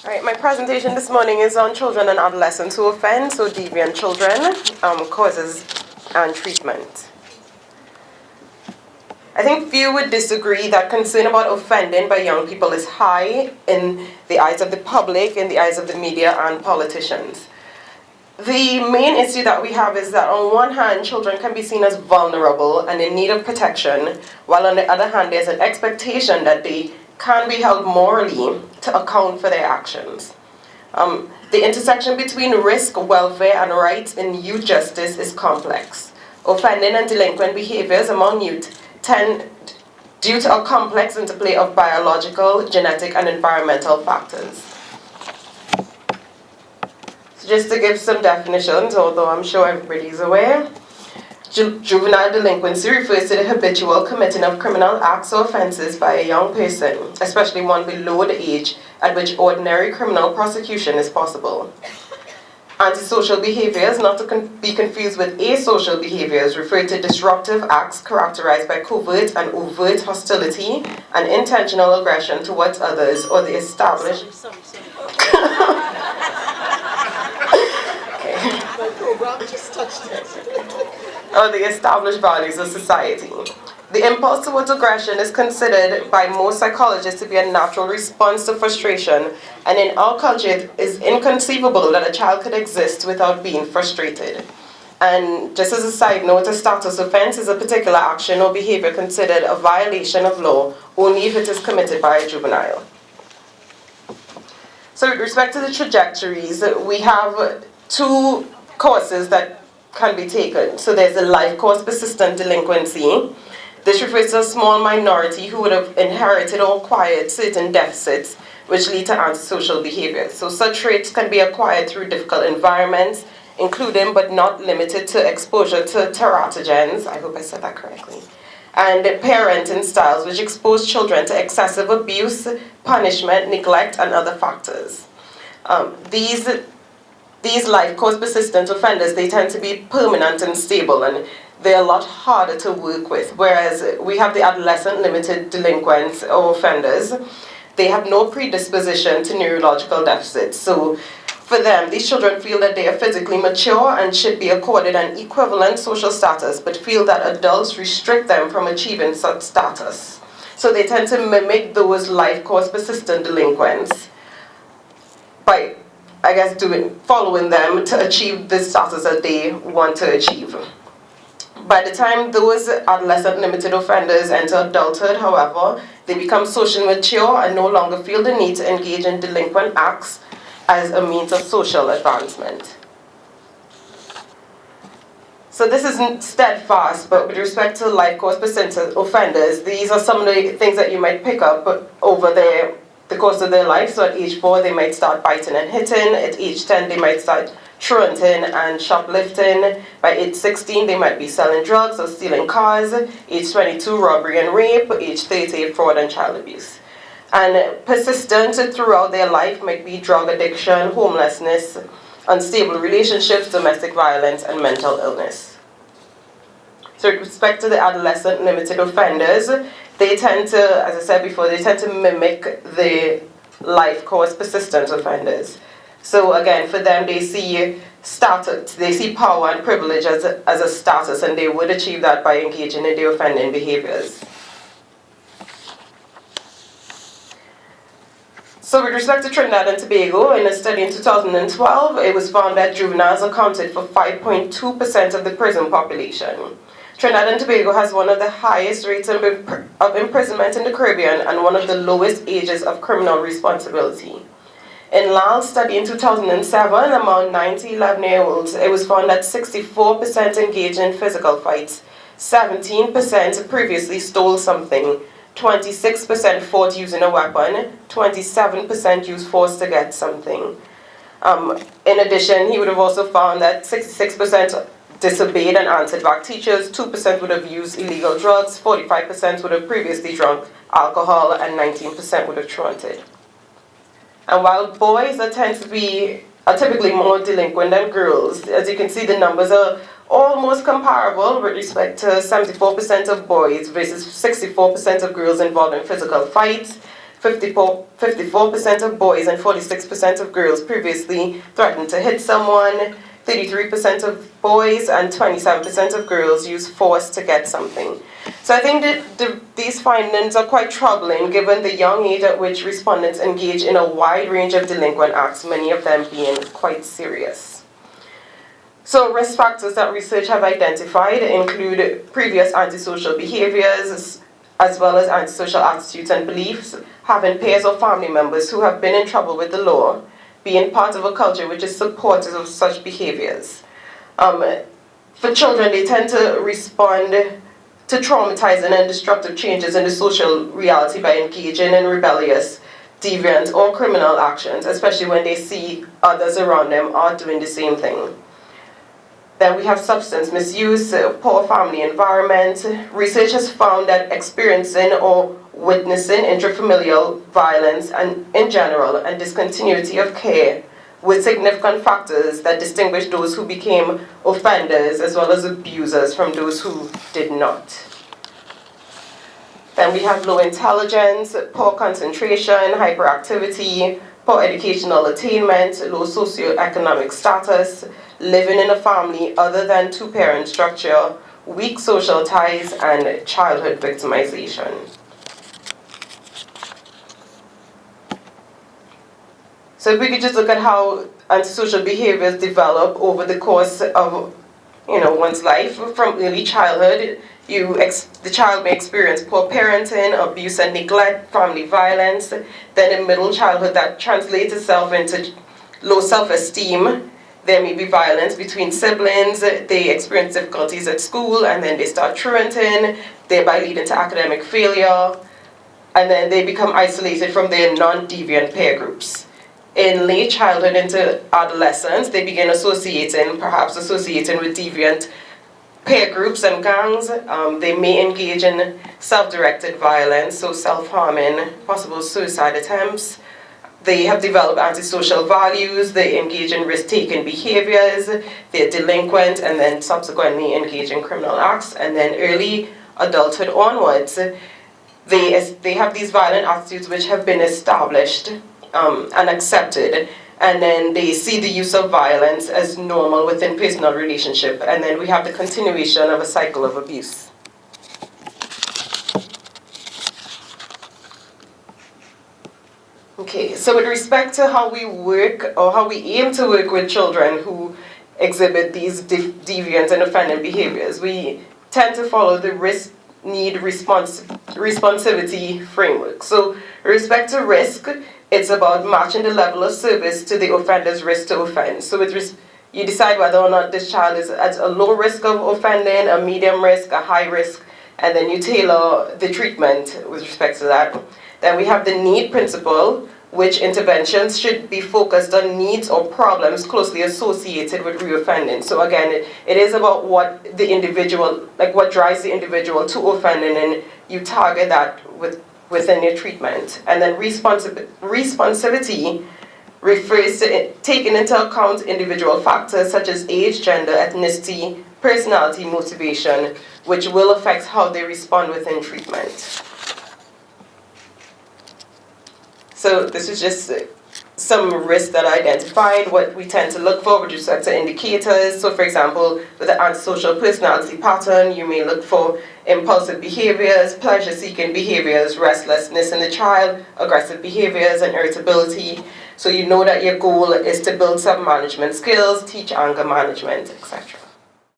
Right, my presentation this morning is on children and adolescents who offend, so deviant children, causes and treatment. I think few would disagree that concern about offending by young people is high in the eyes of the public, in the eyes of the media and politicians. The main issue that we have is that on one hand, children can be seen as vulnerable and in need of protection, while on the other hand, there's an expectation that they can be held morally to account for their actions. The intersection between risk, welfare, and rights in youth justice is complex. Offending and delinquent behaviors among youth tend, due to a complex interplay of biological, genetic, and environmental factors. So just to give some definitions, although I'm sure everybody's aware, juvenile delinquency refers to the habitual committing of criminal acts or offenses by a young person, especially one below the age at which ordinary criminal prosecution is possible. Antisocial behaviors, not to be confused with asocial behaviors, refer to disruptive acts characterized by covert and overt hostility and intentional aggression towards others or the established... Sorry. Okay. My program just touched it. Or the established values of society. The impulse towards aggression is considered by most psychologists to be a natural response to frustration, and in our culture it is inconceivable that a child could exist without being frustrated. And just as a side note, a status offense is a particular action or behavior considered a violation of law only if it is committed by a juvenile. So with respect to the trajectories, we have two courses that can be taken. So there's a life course persistent delinquency. This refers to a small minority who would have inherited or acquired certain deficits which lead to antisocial behaviors. So such traits can be acquired through difficult environments, including but not limited to exposure to teratogens, I hope I said that correctly, and parenting styles which expose children to excessive abuse, punishment, neglect, and other factors. These life course persistent offenders, they tend to be permanent and stable, and they're a lot harder to work with, whereas we have the adolescent limited delinquents or offenders. They have no predisposition to neurological deficits. So for them, these children feel that they are physically mature and should be accorded an equivalent social status, but feel that adults restrict them from achieving such status. So they tend to mimic those life course persistent delinquents by, I guess, following them to achieve the status that they want to achieve. By the time those adolescent limited offenders enter adulthood, however, they become socially mature and no longer feel the need to engage in delinquent acts as a means of social advancement. So this isn't steadfast, but with respect to life course persistent offenders, these are some of the things that you might pick up over the course of their life. So at age 4, they might start biting and hitting. At age 10, they might start truanting and shoplifting. By age 16, they might be selling drugs or stealing cars. Age 22, robbery and rape. Age 30, fraud and child abuse. And persistent throughout their life might be drug addiction, homelessness, unstable relationships, domestic violence, and mental illness. So with respect to the adolescent limited offenders, they tend to, as I said before, they tend to mimic the life course persistent offenders. So again, for them, they see power and privilege as a status, and they would achieve that by engaging in the offending behaviors. So with respect to Trinidad and Tobago, in a study in 2012, it was found that juveniles accounted for 5.2% of the prison population. Trinidad and Tobago has one of the highest rates of imprisonment in the Caribbean and one of the lowest ages of criminal responsibility. In Lal's study in 2007, among 9 to 11-year-olds, it was found that 64% engaged in physical fights, 17% previously stole something, 26% fought using a weapon, 27% used force to get something. In addition, he would have also found that 66% disobeyed and answered back teachers, 2% would have used illegal drugs, 45% would have previously drunk alcohol, and 19% would have truanted. And while boys are typically more delinquent than girls, as you can see, the numbers are almost comparable with respect to 74% of boys versus 64% of girls involved in physical fights, 54% of boys and 46% of girls previously threatened to hit someone. 33% of boys and 27% of girls use force to get something. So I think that these findings are quite troubling given the young age at which respondents engage in a wide range of delinquent acts, many of them being quite serious. So risk factors that research have identified include previous antisocial behaviors, as well as antisocial attitudes and beliefs, having peers or family members who have been in trouble with the law, being part of a culture which is supportive of such behaviors. For children, they tend to respond to traumatizing and destructive changes in the social reality by engaging in rebellious, deviant, or criminal actions, especially when they see others around them are doing the same thing. Then we have substance misuse, poor family environment. Research has found that experiencing or witnessing intrafamilial violence and in general and discontinuity of care were significant factors that distinguish those who became offenders as well as abusers from those who did not. Then we have low intelligence, poor concentration, hyperactivity, poor educational attainment, low socioeconomic status, living in a family other than two-parent structure, weak social ties, and childhood victimization. So if we could just look at how antisocial behaviors develop over the course of one's life. From early childhood, the child may experience poor parenting, abuse and neglect, family violence. Then in middle childhood, that translates itself into low self-esteem. There may be violence between siblings, they experience difficulties at school, and then they start truanting, thereby leading to academic failure, and then they become isolated from their non-deviant peer groups. In late childhood into adolescence, they begin perhaps associating with deviant peer groups and gangs. They may engage in self-directed violence, so self-harming, possible suicide attempts. They have developed antisocial values, they engage in risk-taking behaviors, they're delinquent, and then subsequently engage in criminal acts. And then early adulthood onwards, they have these violent attitudes which have been established and accepted, and then they see the use of violence as normal within personal relationship, and then we have the continuation of a cycle of abuse. Okay, so with respect to how we work, or how we aim to work with children who exhibit these deviant and offending behaviors, we tend to follow the responsivity framework. So with respect to risk, it's about matching the level of service to the offender's risk to offend. So you decide whether or not this child is at a low risk of offending, a medium risk, a high risk, and then you tailor the treatment with respect to that. Then we have the need principle, which interventions should be focused on needs or problems closely associated with reoffending. So again, it is about what the individual, what drives the individual to offending, and you target that within your treatment. And then responsivity refers to taking into account individual factors such as age, gender, ethnicity, personality, motivation, which will affect how they respond within treatment. So this is just some risks that I identified, what we tend to look for with respect to indicators. So for example, with the antisocial personality pattern, you may look for impulsive behaviors, pleasure-seeking behaviors, restlessness in the child, aggressive behaviors, and irritability. So you know that your goal is to build self-management skills, teach anger management, etc.